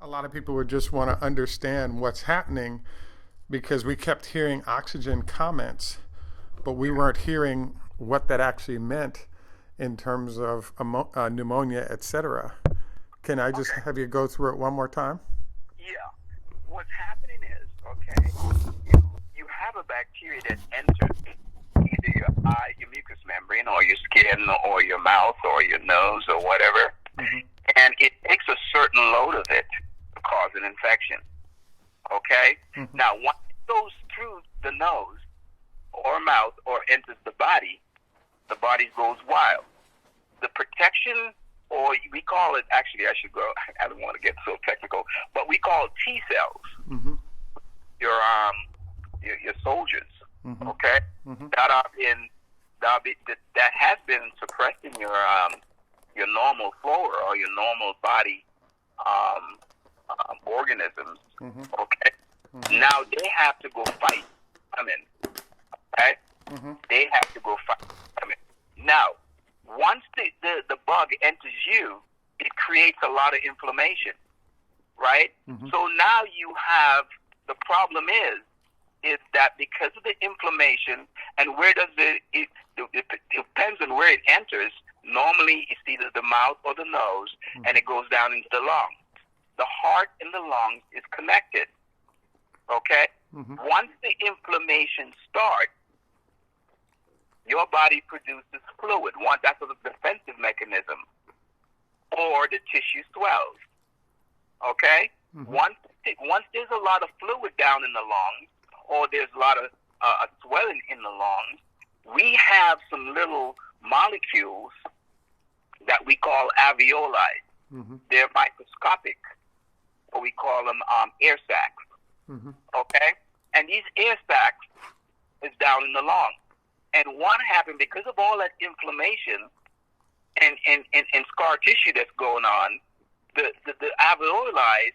A lot of people would just want to understand what's happening because we kept hearing oxygen comments, but we weren't hearing what that actually meant in terms of pneumonia, etc. Can I just have you go through it one more time? Yeah. What's happening is, you have a bacteria that enters either your eye, your mucous membrane, or your skin, or your mouth, or your nose, or whatever, and it takes a certain load of it to cause an infection. Okay? Now, once it goes through the nose or mouth or enters the body goes wild. The protection, or we call it, actually I should go, I don't want to get so technical, but we call it T cells. Your soldiers, okay? That has been suppressing your normal flora or your normal body organisms, okay? Now they have to go fight. Okay? They have to go fight. Now, once the bug enters you, it creates a lot of inflammation, right? So now you have, the problem is that because of the inflammation, and where does it depends on where it enters. Normally it's either the mouth or the nose, and it goes down into the lungs. The heart and the lungs is connected, okay? Once the inflammation starts, your body produces fluid. That's a defensive mechanism, or the tissue swells, okay? Once there's a lot of fluid down in the lungs, or there's a lot of swelling in the lungs, we have some little molecules that we call alveoli. They're microscopic, or we call them air sacs, okay? And these air sacs is down in the lung. And what happened, because of all that inflammation and scar tissue that's going on, the alveoli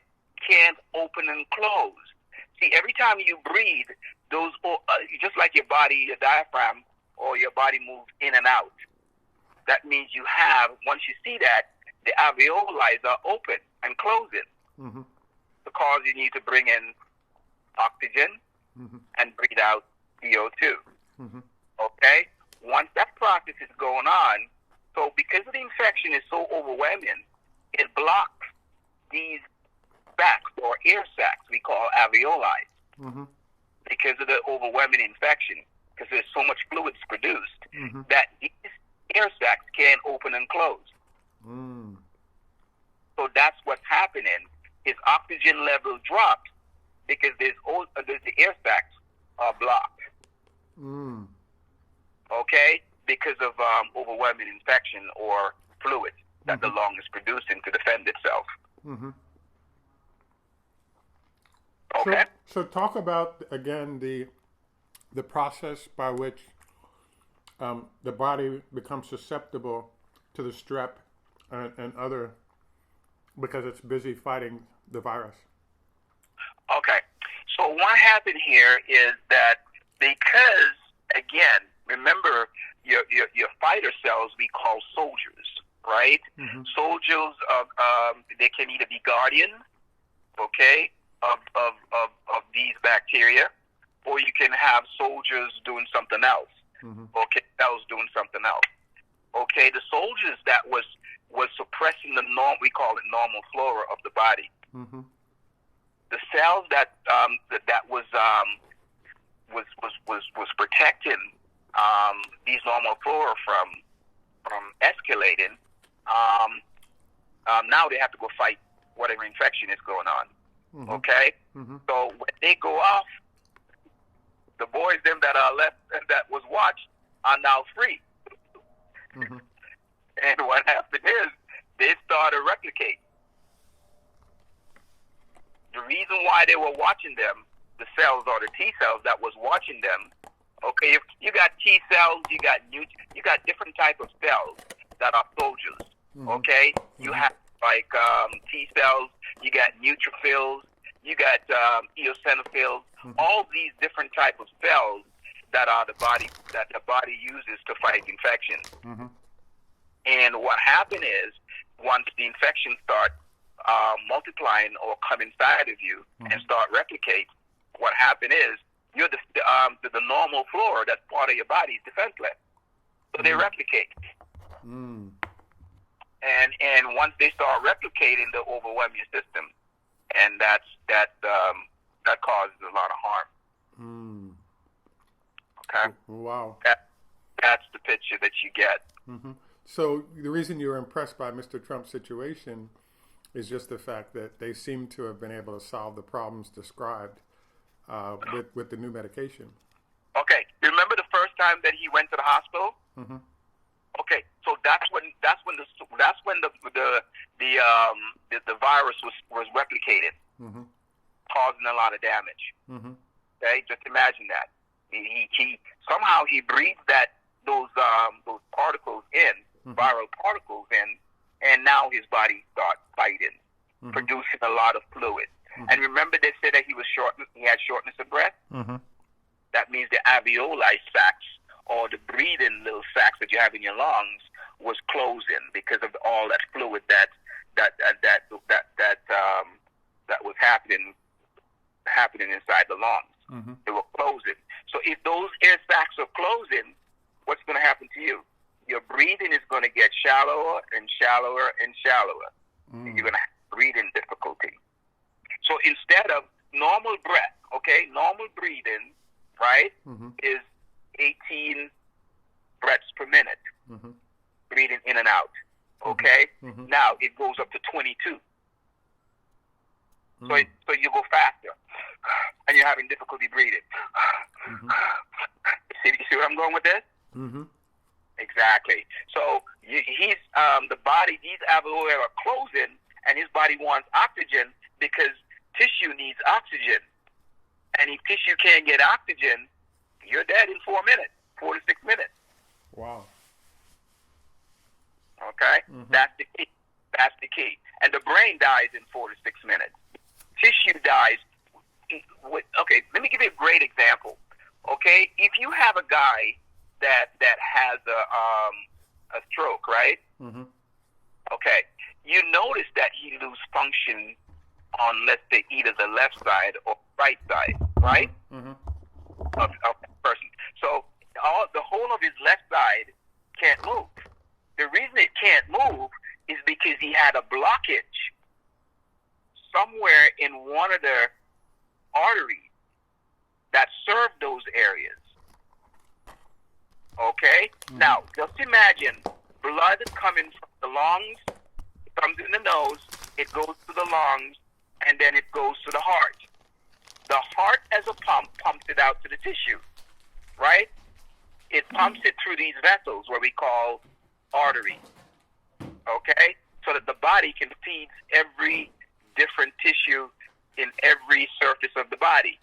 can't open and close. See, every time you breathe, those just like your body, your diaphragm, or your body moves in and out. That means you have, once you see that, the alveoli are open and closing, because you need to bring in oxygen and breathe out CO2. Okay? Once that process is going on, so because the infection is so overwhelming, it blocks these sacs or air sacs we call alveoli, because of the overwhelming infection, because there's so much fluids produced that these air sacs can't open and close. So that's what's happening, is oxygen level drops because the air sacs are blocked. Okay? Because of overwhelming infection or fluid that the lung is producing to defend itself. Okay? So talk about, again, the process by which the body becomes susceptible to the strep and other, because it's busy fighting the virus. Okay. So what happened here is that because, again, remember your fighter cells we call soldiers, right? Soldiers, they can either be guardians, okay, of these bacteria, or you can have soldiers doing something else. Okay, cells doing something else. Okay, the soldiers that was suppressing the we call it normal flora of the body. The cells that was protecting these normal flora from escalating. Now they have to go fight whatever infection is going on. Okay, so when they go off, the boys them that are left that was watched are now free. And what happened is they started to replicate. The reason why they were watching them, the cells or the T cells that was watching them, okay, if you got T cells, you got different type of cells that are soldiers. Okay, you have like T cells, you got neutrophils, you got eosinophils, all these different type of cells that the body uses to fight infections. And what happened is, once the infection starts multiplying or come inside of you and start replicate, what happened is you're the normal flora that's part of your body's defenseless. So they replicate. And once they start replicating, they overwhelm your system, and that causes a lot of harm. Okay. Wow. That's the picture that you get. So the reason you're impressed by Mr. Trump's situation is just the fact that they seem to have been able to solve the problems described with the new medication. Okay. Remember the first time that he went to the hospital? Okay. So that's when the virus was replicated, causing a lot of damage. Okay. Just imagine that. He somehow he breathed those particles in, viral particles in, and now his body starts fighting, producing a lot of fluid. And remember, they said that he had shortness of breath. That means the alveoli sacs, or the breathing little sacs that you have in your lungs, was closing because of all that fluid that was happening inside the lungs. They were closing. So if those air sacs are closing, what's going to happen to you? Your breathing is going to get shallower and shallower and shallower. You're going to have breathing difficulty. So instead of normal breath, okay, normal breathing, right, is 18 breaths per minute, breathing in and out, okay? Now it goes up to 22. So you go faster, and you're having difficulty breathing. See where I'm going with this? Exactly. So he's the body; these alveoli are closing, and his body wants oxygen because tissue needs oxygen. And if tissue can't get oxygen, you're dead in 4 minutes, 4 to 6 minutes. Wow. Okay, that's the key. That's the key. And the brain dies in 4 to 6 minutes. Tissue dies. Okay, let me give you a great example. Okay, if you have a guy that has a stroke, right? Okay, you notice that he loses function on, let's say, either the left side or right side, right? Of the person. So the whole of his left side can't move. The reason it can't move is because he had a blockage somewhere in one of the arteries that serve those areas. Okay? Now, just imagine blood coming from the lungs, comes in the nose, it goes to the lungs, and then it goes to the heart. The heart, as a pump, pumps it out to the tissue, right? It pumps it through these vessels, what we call arteries, okay? So that the body can feed every different tissue in every surface of the body.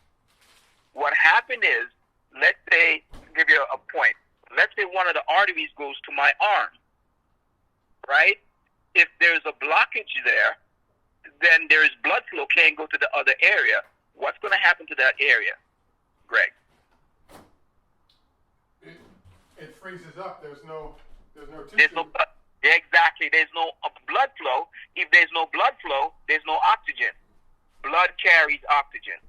What happened is, let's say, give you a point. Let's say one of the arteries goes to my arm, right? If there's a blockage there, then there's blood flow can't go to the other area. What's going to happen to that area, Greg? It freezes up. There's no tissue. There's no blood. Exactly. There's no blood flow. If there's no blood flow, there's no oxygen. Blood carries oxygen.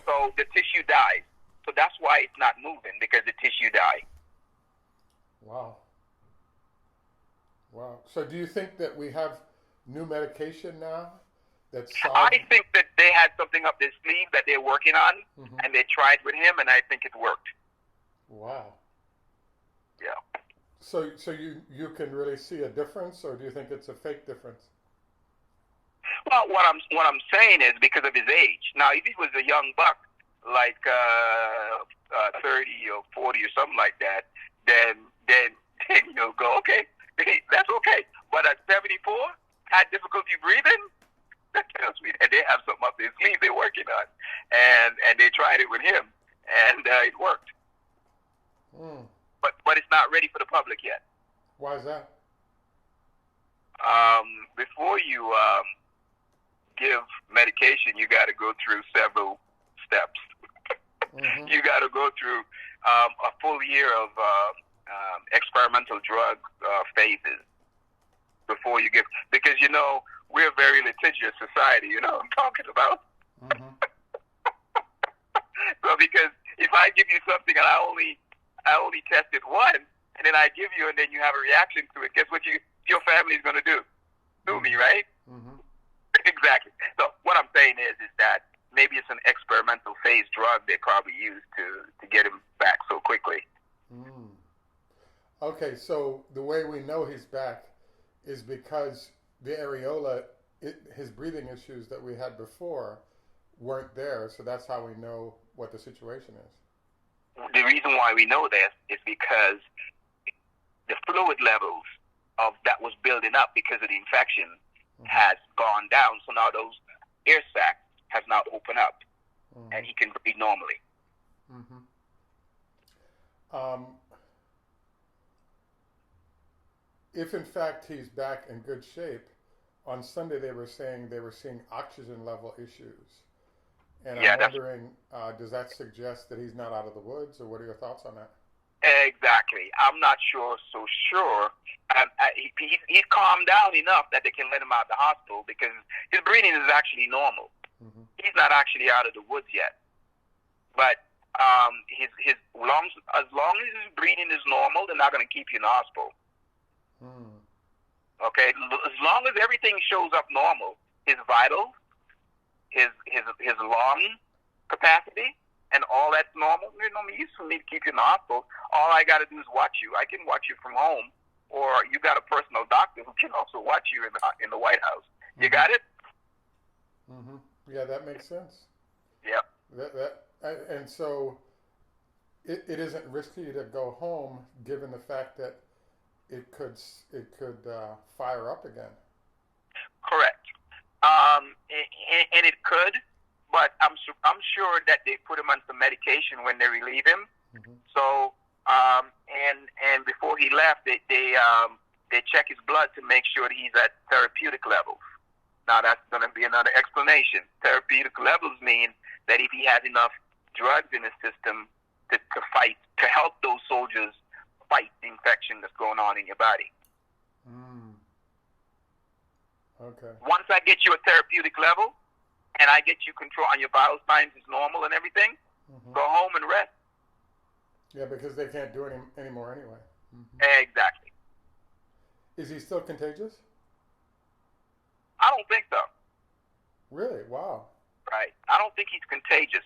So the tissue dies. So that's why it's not moving, because the tissue died. Wow. So do you think that we have new medication now that's I think that they had something up their sleeve that they're working on, and they tried with him, and I think it worked. Wow. Yeah. So you can really see a difference, or do you think it's a fake difference? Well, what I'm saying is because of his age. Now, if he was a young buck, like 30 or 40 or something like that, then you'll go, okay, that's okay. But at 74, had difficulty breathing, that tells me that they have something up their sleeve they're working on, and they tried it with him, and it worked. But it's not ready for the public yet. Why is that? Before you give medication, you got to go through several steps. You got to go through a full year of experimental drug phases. before you give, because we're a very litigious society. You know what I'm talking about. Mm-hmm. So because if I give you something and I only tested one, and then I give you, and then you have a reaction to it, guess what your family is going to do? Sue me, right? Mm-hmm. Exactly. So what I'm saying is that maybe it's an experimental phase drug they probably used to get him back so quickly. Mm. Okay, so the way we know he's back is because the areola, his breathing issues that we had before weren't there, so that's how we know what the situation is. The reason why we know this is because the fluid levels of that was building up because of the infection has gone down. So now those air sacs have now opened up, and he can breathe normally. Mm-hmm. If in fact he's back in good shape, on Sunday they were saying they were seeing oxygen level issues. And I'm wondering, does that suggest that he's not out of the woods, or what are your thoughts on that? Exactly. I'm not sure. He's calmed down enough that they can let him out of the hospital because his breathing is actually normal. Mm-hmm. He's not actually out of the woods yet. But his lungs, as long as his breathing is normal, they're not going to keep you in the hospital. Mm. Okay? As long as everything shows up normal, his vitals, his lung capacity, and all that's normal, there's no use for me to keep you in the hospital. All I got to do is watch you. I can watch you from home, or you got a personal doctor who can also watch you in the White House. Mm-hmm. You got it? Mm-hmm. Yeah, that makes sense. Yep. And so it isn't risky to go home, given the fact that it could fire up again. Correct. And it could, but I'm sure that they put him on some medication when they relieve him. Mm-hmm. So and before he left, they check his blood to make sure that he's at therapeutic levels. Now that's going to be another explanation. Therapeutic levels mean that if he has enough drugs in his system to help those soldiers fight the infection that's going on in your body. Mm. Okay. Once I get you a therapeutic level, and I get you control on your vital signs is normal and everything, mm-hmm. Go home and rest. Yeah, because they can't do it anymore anyway. Mm-hmm. Exactly. Is he still contagious? I don't think so. Really? Wow. Right. I don't think he's contagious.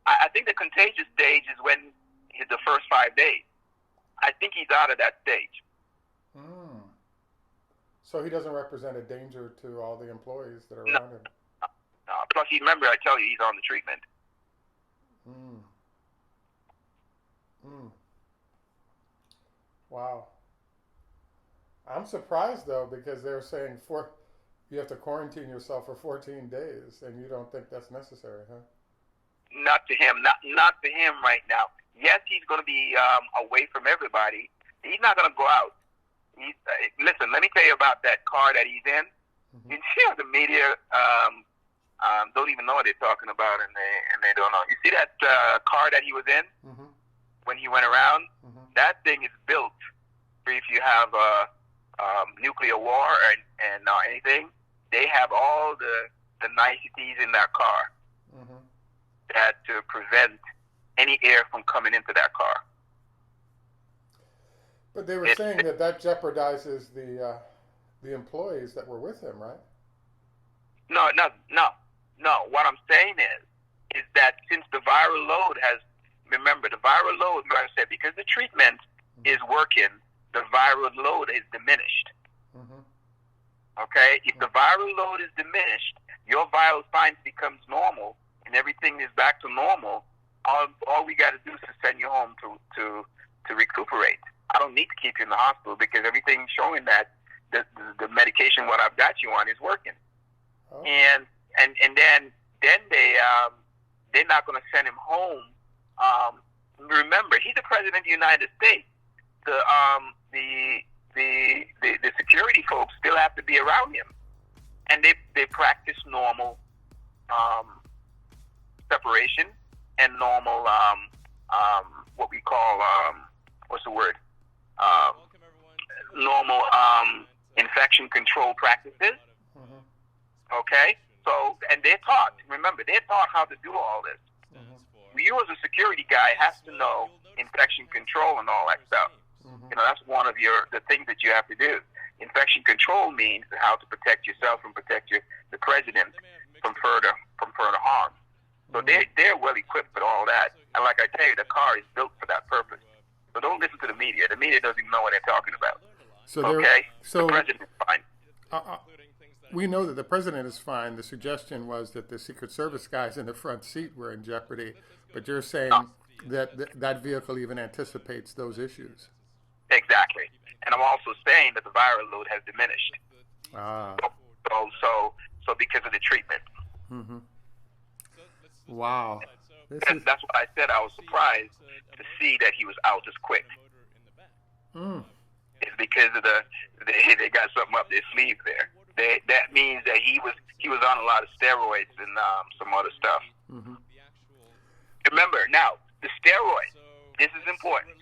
I think the contagious stage is when the first 5 days. I think he's out of that stage. Mm. So he doesn't represent a danger to all the employees that are around him? No. Plus, remember, I tell you, he's on the treatment. Mm. Mm. Wow. I'm surprised, though, because they're saying you have to quarantine yourself for 14 days, and you don't think that's necessary, huh? Not to him. Not to him right now. Yes, he's going to be away from everybody. He's not going to go out. Listen, let me tell you about that car that he's in. Mm-hmm. You see how the media don't even know what they're talking about, and they don't know. You see that car that he was in mm-hmm. when he went around? Mm-hmm. That thing is built for if you have a nuclear war and anything. They have all the niceties in that car mm-hmm. that to prevent any air from coming into that car. But they were saying that jeopardizes the employees that were with him, right? No. What I'm saying is that since the viral load remember, the viral load, like I said, because the treatment mm-hmm. is working, the viral load is diminished. Mm-hmm. Okay? If the viral load is diminished, your vital signs becomes normal, and everything is back to normal. All we got to do is to send you home to recuperate. I don't need to keep you in the hospital because everything's showing that the medication what I've got you on is working. Oh. And then they're not going to send him home. Remember, he's the president of the United States. The security folks still have to be around him, and they practice normal separation and normal what we call what's the word? Normal infection control practices. Okay? So, and they're taught, remember, they're taught how to do all this. You as a security guy has to know infection control and all that stuff. You know, that's one of the things that you have to do. Infection control means how to protect yourself and protect the president from further harm. So they're well equipped with all that. And like I tell you, the car is built for that purpose. So don't listen to the media. The media doesn't even know what they're talking about. So the president is fine. We know that the president is fine. The suggestion was that the Secret Service guys in the front seat were in jeopardy. But you're saying that vehicle even anticipates those issues. Exactly. And I'm also saying that the viral load has diminished. So because of the treatment. Mm-hmm. Wow. That's what I said. I was surprised to see that he was out as quick. It's because of they got something up their sleeve there. That means that he was on a lot of steroids and some other stuff. Remember, now, the steroid, this is important.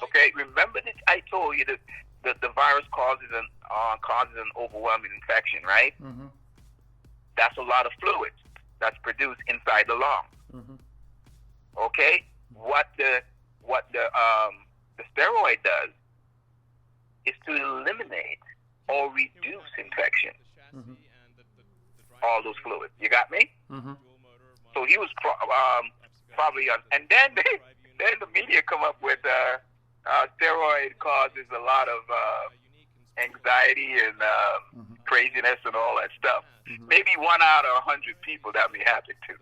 Okay? Remember that I told you that the virus causes an overwhelming infection, right? That's a lot of fluids that's produced inside the lung. Okay? What the steroid does is to eliminate or reduce infection. All those fluids. You got me? So he was probably on. And then the media come up with steroid causes a lot of anxiety and craziness and all that stuff. Maybe 1 out of 100 people that may happen to.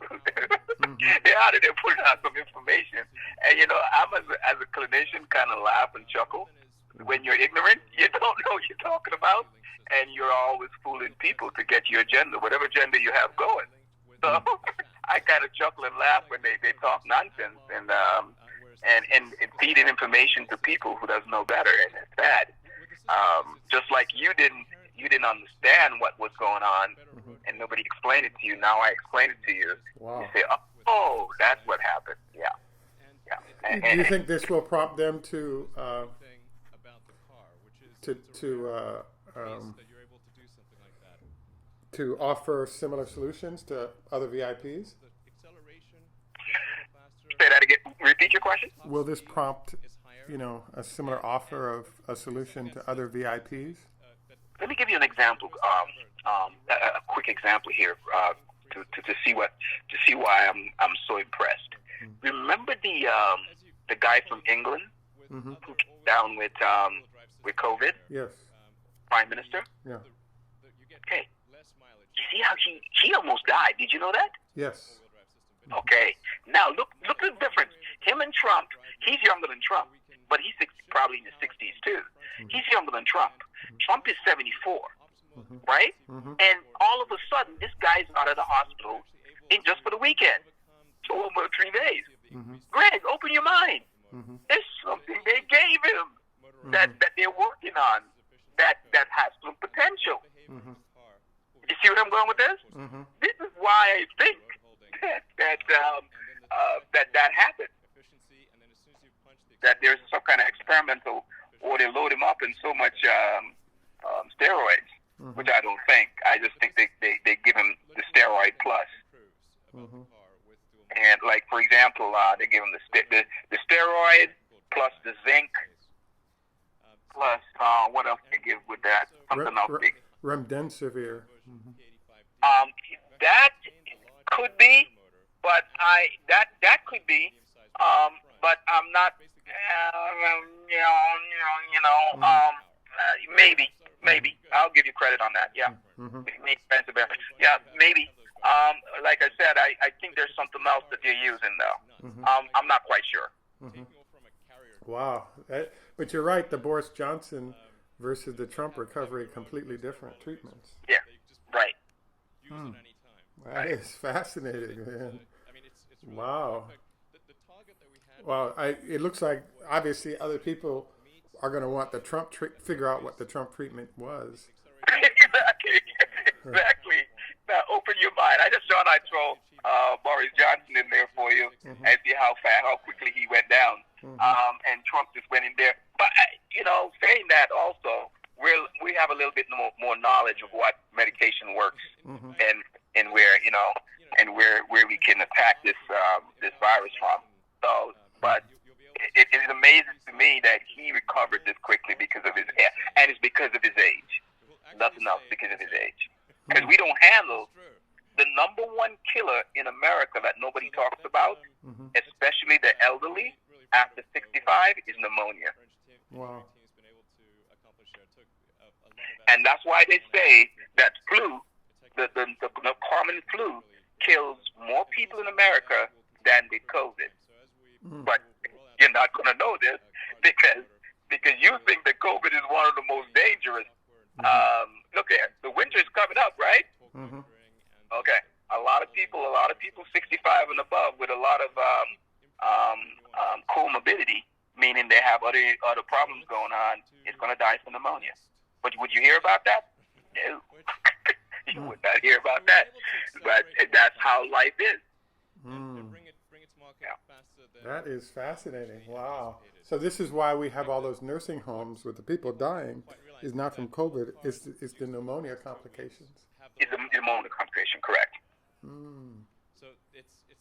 They're out of there putting out some information. And, you know, I'm as a clinician kind of laugh and chuckle. When you're ignorant, you don't know what you're talking about. And you're always fooling people to get your agenda, whatever agenda you have going. So I kind of chuckle and laugh when they talk nonsense and feeding information to people who doesn't know better, and it's bad. Just like you didn't understand what was going on, and nobody explained it to you. Now I explain it to you. Wow. You say, "Oh, that's what happened." Yeah. Do you think this will prompt them to offer similar solutions to other VIPs? Say that again. Repeat your question. Will this prompt, a similar offer of a solution to other VIPs? Let me give you an example, a quick example here, to see why I'm so impressed. Remember the guy from England who came down with COVID? Yes. Prime Minister? Yeah. Okay. You see how he almost died? Did you know that? Yes. Okay. Now look at the difference. Him and Trump. He's younger than Trump, but he's probably in his 60s too. He's younger than Trump. Trump is 74, right? And all of a sudden, this guy's out of the hospital just for the weekend, 2 or 3 days. Greg, open your mind. There's something they gave him that they're working on that has some potential. You see where I'm going with this? This is why I think that happened. That there's some kind of experimental, or they load him up in so much steroids, which I don't think. I just think they give him the steroid plus. And like, for example, they give him the steroid plus the zinc plus what else they give with that? Something else. Remdesivir. That could be, but that could be, but I'm not. Maybe I'll give you credit on that. Yeah, yeah, maybe. Like I said, I think there's something else that they're using though. I'm not quite sure. Wow, but you're right. The Boris Johnson versus the Trump recovery, completely different treatments. Yeah, right. That is fascinating, man. Wow. Well, it looks like obviously other people are going to want the Trump figure out what the Trump treatment was. Exactly. Now open your mind. I just thought I'd throw Boris Johnson in there for you and see how quickly he went down. And Trump just went in there. But saying that also, we have a little bit and where and where we can attack this virus from. So, but it amazes to me that he recovered this quickly because of and it's because of his age. Nothing else, because of his age. Because we don't handle the number one killer in America that nobody talks about, especially the elderly after 65, is pneumonia. Wow. And that's why they say that flu, the common flu, kills more people in America than the COVID. But you're not going to know this because you think that COVID is one of the most dangerous. Look here, the winter is coming up, right? Okay, a lot of people 65 and above with a lot of comorbidity, meaning they have other problems going on, is going to die from pneumonia. But would you hear about that? No. You would not hear about that. But that's how life is. That is fascinating. Wow. So this is why we have all those nursing homes with the people dying, is not from COVID, it's the pneumonia complications. It's the pneumonia complication, correct.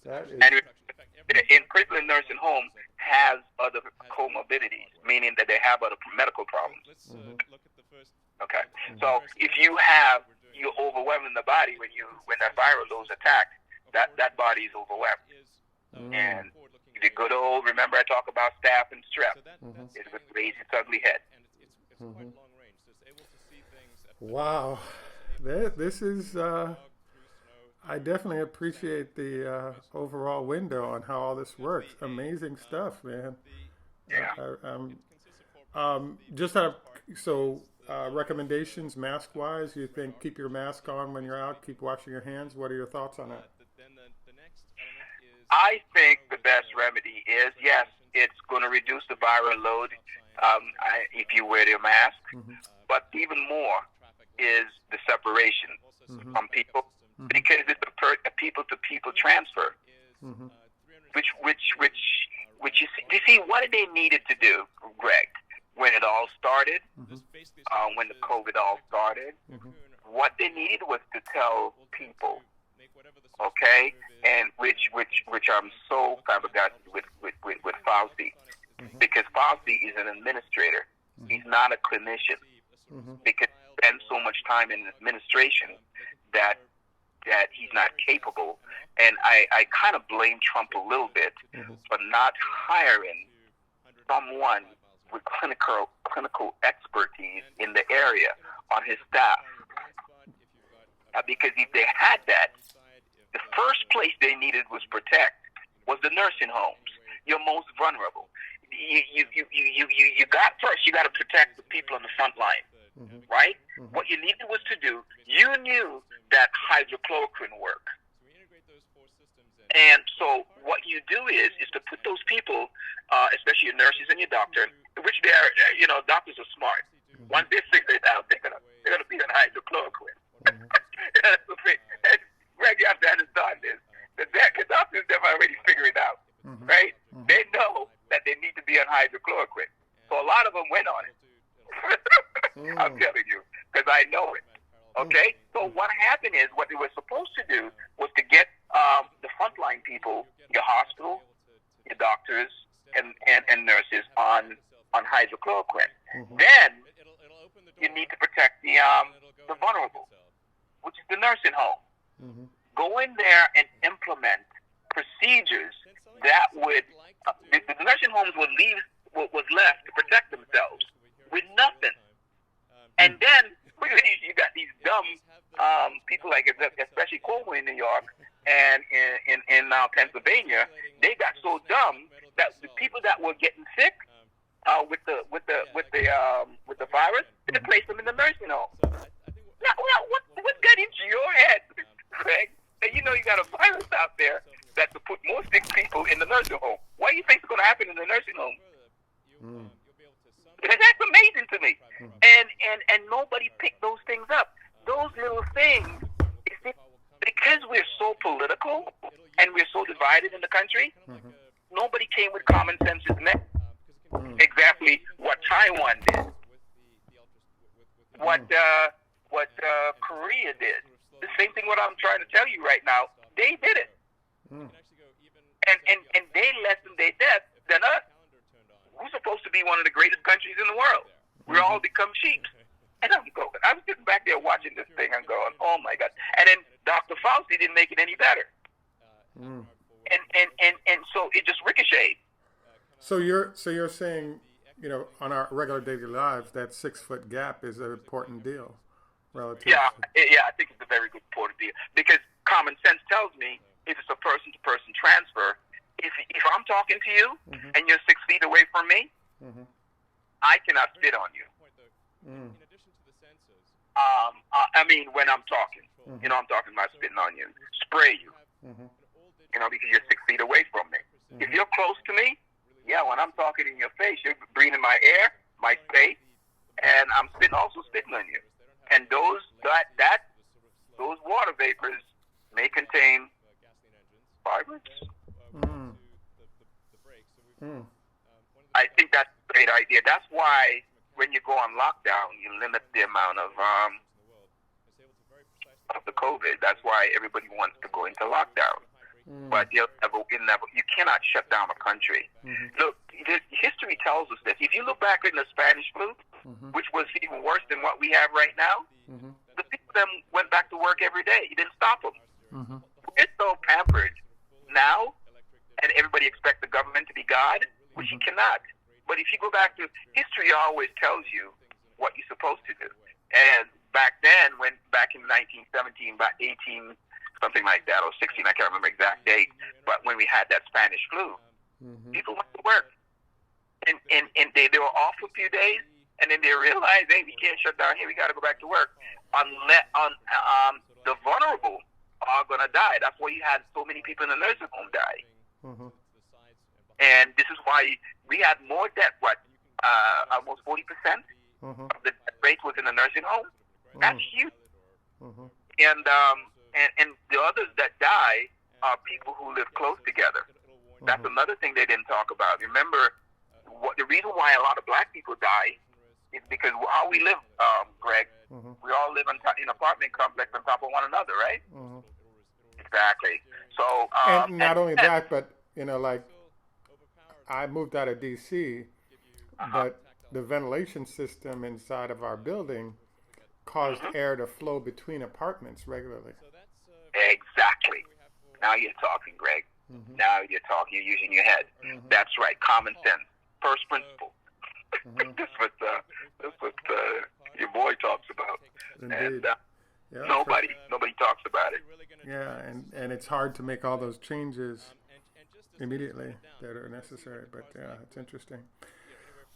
That is... And in critical nursing home has other comorbidities, meaning that they have other medical problems. Okay. So if you're overwhelming the body when that viral load's attacked, that body is overwhelmed. And the good old, remember I talk about staph and strep, it would raise its ugly head. Wow. This is, I definitely appreciate the overall window on how all this works. Amazing stuff, man. Yeah. Recommendations mask-wise, you think keep your mask on when you're out, keep washing your hands. What are your thoughts on that? I think the best remedy is, yes, it's going to reduce the viral load if you wear your mask, but even more is the separation from people, because it's a people-to-people transfer, which you see what they needed to do, Greg, when it all started, when the COVID all started, what they needed was to tell people, okay, and which I'm so flabbergasted with Fauci, because Fauci is an administrator. He's not a clinician, because he spends so much time in administration that he's not capable. And I kind of blame Trump a little bit for not hiring someone with clinical expertise in the area on his staff. Because if they had that, the first place they needed was the nursing homes, your most vulnerable. You got to protect the people on the front line, right? What you needed was to do, you knew that hydrochloroquine worked. And so what you do is to put those people, especially your nurses and your doctor, which they are, doctors are smart. Once they figure it out, they're gonna be on hydrochloroquine. And Greg, you have to understand this. The doctors have already figured it out, right? They know that they need to be on hydrochloroquine. So a lot of them went on it. I'm telling you, because I know it. Okay? So what happened is, what they were supposed to do was to get the frontline people, your hospital, your doctors, and nurses on hydrochloroquine. Then you need to protect the vulnerable, which is the nursing home. Go in there and implement procedures that would the nursing homes would leave what was left to protect themselves with nothing. And then you got these dumb people, like especially Cuomo in New York and in Pennsylvania. They got so dumb that the people that were getting sick with the virus, they placed them in the nursing home. Now, what got into your head, Craig? And you got a virus out there that to put more sick people in the nursing home. What do you think is going to happen in the nursing home? That's amazing to me. And nobody picked those things up. Those little things, because we're so political and we're so divided in the country, nobody came with common sense exactly what Taiwan did, what Korea did. The same thing what I'm trying to tell you right now. They did it. And they lessened their death than us. We're supposed to be one of the greatest countries in the world. We all become sheep. And I was sitting back there watching this thing and going, oh my God. And then Dr. Fauci didn't make it any better. And so it just ricocheted. So you're saying, you know, on our regular daily lives, that 6 foot gap is an important deal relative. Yeah, I think it's a very good important deal, because common sense tells me if it's a person to person transfer, if I'm talking to you and you're 6 feet away from me, I cannot spit on you. I mean, when I'm talking, you know, I'm talking about spitting on you, spray you, you know, because you're 6 feet away from me. If you're close to me, yeah, when I'm talking in your face, you're breathing my air, my space, and I'm also spitting on you. And those water vapors may contain fibers. I think that's a great idea. That's why when you go on lockdown, you limit the amount of the COVID. That's why everybody wants to go into lockdown. But you cannot shut down a country. Look, history tells us this. If you look back in the Spanish flu, which was even worse than what we have right now, the people them went back to work every day. You didn't stop them. We're so pampered now, and everybody expects the government to be God, which you cannot. But if you go back to history, always tells you what you're supposed to do. And back then, back in 1917, about 18, something like that, or 16, I can't remember exact date, but when we had that Spanish flu, people went to work. And they were off for a few days, and then they realized, hey, we can't shut down here, we got to go back to work. The vulnerable are going to die. That's why you had so many people in the nursing home die. And this is why we had more death, almost 40% of the death rate was in the nursing home. That's huge. And the others that die are people who live close together. That's another thing they didn't talk about. Remember, the reason why a lot of black people die is because how we live, Greg, we all live in an apartment complex on top of one another, right? Exactly. So, and not only that, but, you know, like, I moved out of D.C., but the ventilation system inside of our building caused air to flow between apartments regularly. Exactly. Now you're talking, Greg. Now you're talking. You're using your head. That's right. Common sense. First principle. That's what your boy talks about. Indeed. And nobody talks about it. Yeah, and it's hard to make all those changes immediately that are necessary. But yeah, it's interesting.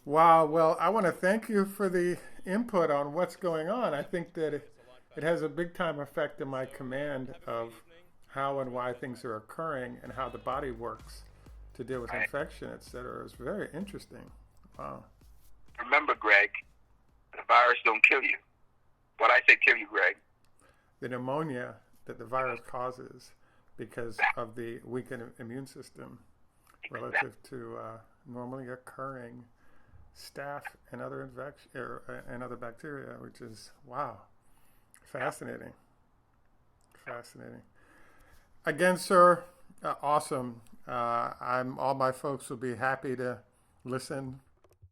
Wow. Well, I want to thank you for the input on what's going on. I think that it has a big time effect in my command of how and why things are occurring and how the body works to deal with infection, et cetera. It's very interesting. Wow. Remember, Greg, the virus don't kill you. What I say kill you, Greg? The pneumonia that the virus causes because of the weakened immune system relative to normally occurring staph and other and other bacteria, which is, wow, fascinating. Fascinating. Again, sir, awesome. All my folks will be happy to listen